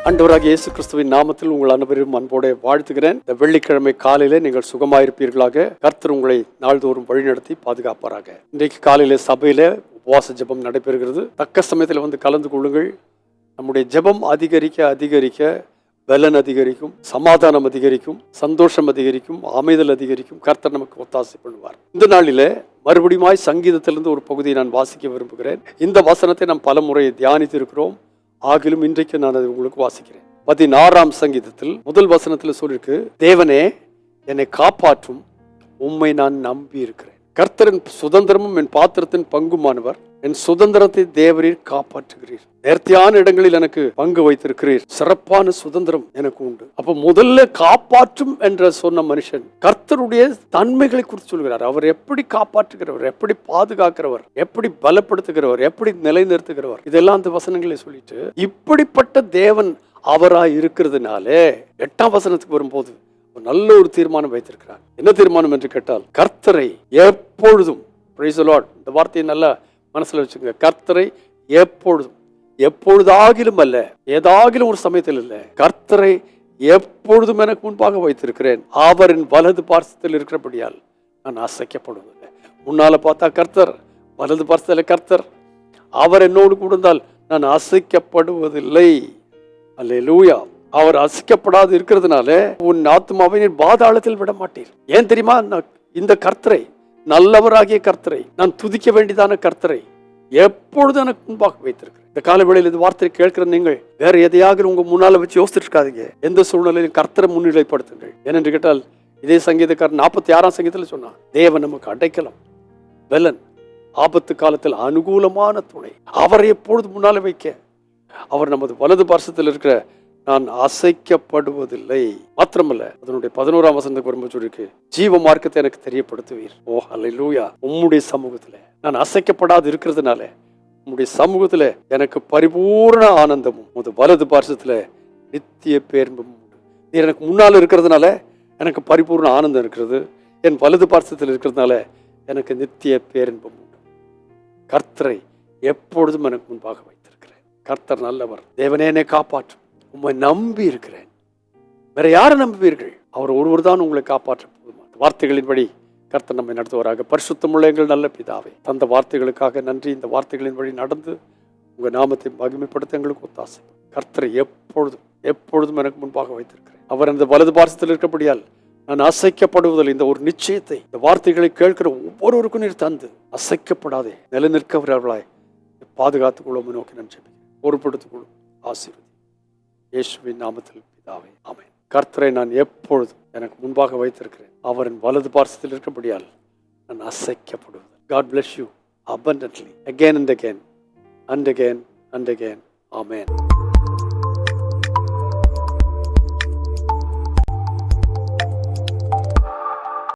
ஆண்டவராகிய இயேசு கிறிஸ்துவின் நாமத்தில் உங்கள் அனைவரையும் அன்போடு வாழ்த்துகிறேன். இந்த வெள்ளிக்கிழமை காலையில நீங்கள் சுகமாயிருப்பீர்களாக. கர்த்தர் உங்களை நாள்தோறும் வழிநடத்தி பாதுகாப்பாராக. இன்றைக்கு காலையில சபையில உபவாச ஜெபம் நடைபெறுகிறது. தக்க சமயத்தில் வந்து கலந்து கொள்ளுங்கள். நம்முடைய ஜெபம் அதிகரிக்க அதிகரிக்க பலன் அதிகரிக்கும், சமாதானம் அதிகரிக்கும், சந்தோஷம் அதிகரிக்கும், அமைதல் அதிகரிக்கும். கர்த்தர் நமக்கு ஒத்தாசை பண்ணுவார். இந்த நாளில மறுபடியும் சங்கீதத்திலிருந்து ஒரு பகுதியை நான் வாசிக்க விரும்புகிறேன். இந்த வசனத்தை நாம் பல முறை தியானித்து இருக்கிறோம். ஆகிலும் இன்றைக்கு நான் அதை உங்களுக்கு வாசிக்கிறேன். 16ஆம் சங்கீதத்தில் முதல் வசனத்தில் சொல்லிருக்கு, தேவனே என்னை காப்பாற்றும், உம்மை நான் நம்பி இருக்கிறேன். கர்த்தரின் சுதந்திரமும் என் பாத்திரத்தின் பங்குமானவர். என் சுதந்திரத்தை தேவரீர் காப்பாற்றுகிறீர். நேர்த்தியான இடங்களில் எனக்கு பங்கு வைத்திருக்கிறீர். சிறப்பான சுதந்திரம் எனக்கு உண்டு. அப்ப முதல்ல காப்பாற்றும் என்ற சொன்ன மனுஷன் கர்த்தருடைய தன்மைகளை குறித்து சொல்கிறார். அவர் எப்படி காப்பாற்றுகிறவர், எப்படி பாதுகாக்கிறவர், எப்படி பலப்படுத்துகிறவர், எப்படி நிலைநிறுத்துகிறவர், இதெல்லாம் அந்த வசனங்களை சொல்லிட்டு இப்படிப்பட்ட தேவன் அவராய் இருக்கிறதுனாலே 8ஆம் வசனத்துக்கு வரும்போது நல்ல ஒரு தீர்மானம் வைத்திருக்கிறார். என்ன தீர்மானம் என்று கேட்டால், கர்த்தரை எப்பொழுதும், பிரைஸ் தி லார்ட், இந்த வார்த்தையை நல்லா மனசுல வச்சுங்க, கர்த்தரை எப்பொழுதும், எப்பொழுதாகிலும் அல்ல, ஏதாகிலும் ஒரு சமயத்தில் இல்லை, கர்த்தரை எப்பொழுதும் எனக்கு முன்பாக வைத்திருக்கிறேன். அவரின் வலது பார்சத்தில் இருக்கிறபடியால் நான் அசைக்கப்படுவதில்லை. முன்னால பார்த்தா கர்த்தர், வலது பார்சத்தில் கர்த்தர், அவர் என்னோடு கூடந்தால் நான் அசைக்கப்படுவதில்லை. அல்லேலூயா. அவர் அசைக்கப்படாது இருக்கிறதுனால உன் ஆத்துமாவை நீர் பாதாளத்தில் விட மாட்டீர். ஏன் தெரியுமா? இந்த கர்த்தரை, நல்லவராகிய கர்த்தரை, நான் துதிக்க வேண்டியதான கர்த்தரை எப்பொழுதும் எனக்கு முன்பாக வைத்திருக்கிறேன். இந்த கால வேளையில் இந்த வார்த்தையை கேட்கிற நீங்கள் வேற எதையாக உங்க முன்னால வச்சு யோசிச்சுட்டு இருக்காதீங்க. எந்த சூழ்நிலையிலும் கர்த்தரை முன்னிலைப்படுத்துங்கள். ஏனென்று கேட்டால், இதே சங்கீதக்காரர் 46ஆம் சங்கீதத்தில் சொன்னான், தேவன் நமக்கு அடைக்கலம், பலன், ஆபத்து காலத்தில் அனுகூலமான துணை. அவரை எப்பொழுது முன்னால வைக்க, அவர் நமது வலது பார்சத்தில் இருக்கிற நான் அசைக்கப்படுவதில்லை. மாத்திரமல்ல, அதனுடைய 11ஆம் வசனத்துக்கு வரும்போது சொல்லிருக்கு, ஜீவ மார்க்கத்தை எனக்கு தெரியப்படுத்துவீர். ஓ அல்லேலூயா. உம்முடைய சமூகத்துல நான் அசைக்கப்படாது இருக்கிறதுனால உம்முடைய சமூகத்துல எனக்கு பரிபூர்ண ஆனந்தமும், உமது வலது பார்சத்துல நித்திய பேரின்பமும் உண்டு. நீர் எனக்கு முன்னால் இருக்கிறதுனால எனக்கு பரிபூர்ண ஆனந்தம் இருக்கிறது. என் வலது பார்சத்தில் இருக்கிறதுனால எனக்கு நித்திய பேரின்பம் உண்டு. கர்த்தரை எப்பொழுதும் எனக்கு முன்பாக வைத்திருக்கிறேன். கர்த்தர் நல்லவர். தேவனே என்னை காப்பாற்றும், உம்மை நம்பி இருக்கிறேன். வேற யாரை நம்புவீர்கள்? அவர் ஒருவர் தான் உங்களை காப்பாற்ற போதுமான. வார்த்தைகளின்படி கர்த்தர் நம்மை நடத்துவாராக. பரிசுத்தமுள்ள எங்கள் நல்ல பிதாவே, தந்த வார்த்தைகளுக்காக நன்றி. இந்த வார்த்தைகளின்படி நடந்து உங்க நாமத்தை மகிமைப்படுத்த எங்களுக்கு ஒத்தாசை. கர்த்தரை எப்பொழுதும் எப்பொழுதும் எனக்கு முன்பாக வைத்திருக்கிறேன். அவர் அந்த வலது பார்சத்தில் இருக்கப்படியால் நான் அசைக்கப்படுவதில் இந்த ஒரு நிச்சயத்தை இந்த வார்த்தைகளை கேட்கிற ஒவ்வொருவருக்கும் நீர் தந்து அசைக்கப்படாதே நிலைநிற்கவர்களாய் பாதுகாத்துக் கொள்ளும் நோக்கி நன்றி. பொறுப்படுத்திக் கொள்ளும். ஆசீர்வதி இயேசுவின் நாமத்தில் பிதாவே, ஆமென். கர்த்தரை நான் எப்பொழுதும் எனக்கு முன்பாக வைத்திருக்கிறேன். அவரின் வலது பார்சத்தில் இருக்கபடியால் நான் அசைக்கப்படுவது. God bless you abundantly again and again and again and again. Amen.